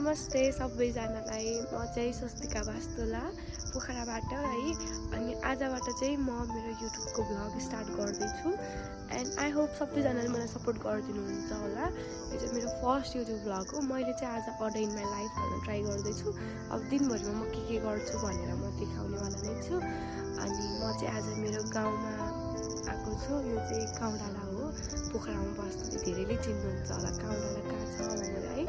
नमस्ते सबैजनालाई। म चाहिँ स्वस्तिका वास्तुला पोखराबाट है। अनि आजबाट चाहिँ म मेरो युट्युबको भ्लग स्टार्ट गर्दैछु एन्ड आई होप सबैजनाले मलाई सपोर्ट गरिदिनुहुन्छ होला। यो चाहिँ मेरो फर्स्ट युट्युब भ्लग हो। मैले चाहिँ आज a day in my life हाल्न ट्राई गर्दैछु। अब दिनभरिमा म के गर्छु भनेर म देखाउनेवाला नै छु। अनि म चाहिँ आज मेरो गाउँमा आएको छु। यो चाहिँ काउडाँडा हो। पोखरामा बस्ने धेरैले चिन्नुहुन्छ होला काउडाँडा कहाँ छ भनेर है।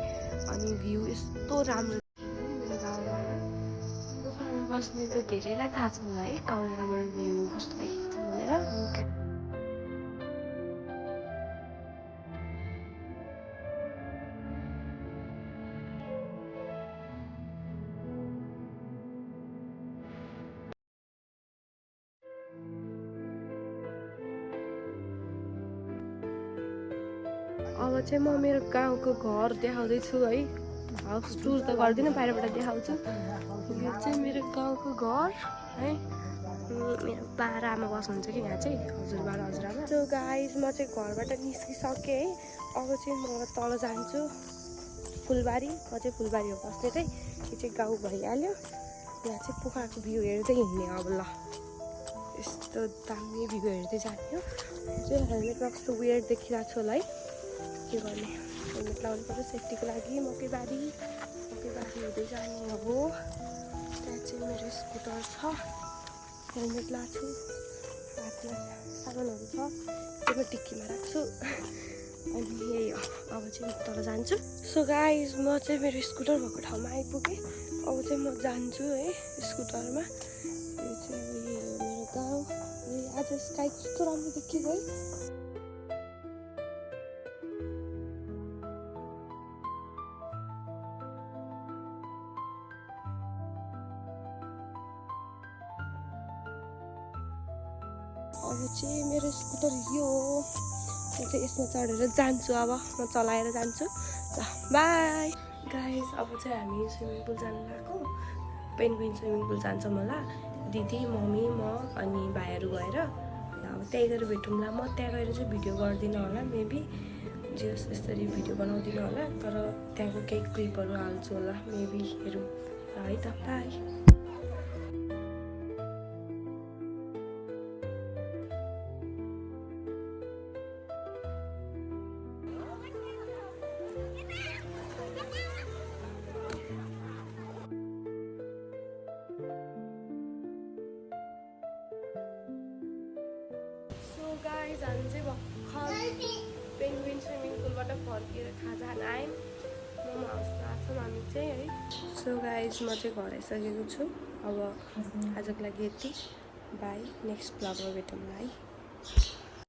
अनि भ्यू यस्तो राम्रो मेरो गाउँमा पोखरामा बस्ने त धेरैलाई थाहा छ होला है काउडाँडामा भ्यू कस्तो देखिन्छ भनेर। अब चाहिँ म मेरो गाउँको घर देखाउँदैछु है। हाउस टुर त गर्दिनँ, बाहिरबाट देखाउँछु। यो चाहिँ मेरो गाउँको घर है। मेरो बाह्र आमा बस्नुहुन्छ कि यहाँ चाहिँ, हजुरबा र हजुरआमा। सो गाइस म चाहिँ घरबाट निस्किसकेँ है। अब चाहिँ म तल जान्छु फुलबारी। म चाहिँ फुलबारी हो बस्ने चाहिँ। यो चाहिँ गाउँ भइहाल्यो। यहाँ चाहिँ पोखराको भ्यू हेर्दै हिँड्ने अब ल। यस्तो दामी भ्यू हेर्दै जाने हो। चाहिँ हेलमेट रक्स त वेयर देखिरहेको छु होला है। के गर्ने, हेलमेट लाउनु पर्यो सेफ्टीको लागि। मकैबारी हुँदै जाने हो। त्यहाँ चाहिँ मेरो स्कुटर छ, हेलमेट लाछु, हातमा सामानहरू छ त्यो म टिक्कीमा राख्छु। अनि यही हो, अब चाहिँ म तल जान्छु। सो गाइस म चाहिँ मेरो स्कुटर भएको ठाउँमा आइपुगेँ। अब चाहिँ म जान्छु है स्कुटरमा। यो चाहिँ अब यही हो मेरो गाउँ। आज स्काई कस्तो राम्रो देखिएको है। अब चाहिँ मेरो स्कुटर यो हो। म चाहिँ यसमा चढेर जान्छु। अब म चलाएर जान्छु। ल बाई गाइस। अब चाहिँ हामी स्विमिङ पुल जानु गएको। पेन्गुइन स्विमिङ पुल जान्छौँ होला दिदी, मम्मी, म अनि भाइहरू गएर। अब त्यही गएर भेटौँला। म त्यहाँ गएर चाहिँ भिडियो गर्दिनँ होला मेबी, जे होस् यसरी भिडियो बनाउँदिनँ होला। तर त्यहाँको केही क्लिपहरू हाल्छु होला मेबी, हेरौँ है त। बाई। गाइस हामी चाहिँ भर्खर पेन्गुइन स्विमिङ पुलबाट फर्किएर खाजा खान आयौँ। मोमो हाउसमा आएको छौँ हामी चाहिँ है। सो गाइस म चाहिँ घर आइसकेको छु। अब आजको लागि यति। बाई, नेक्स्ट ब्लगमा भेटौँला है।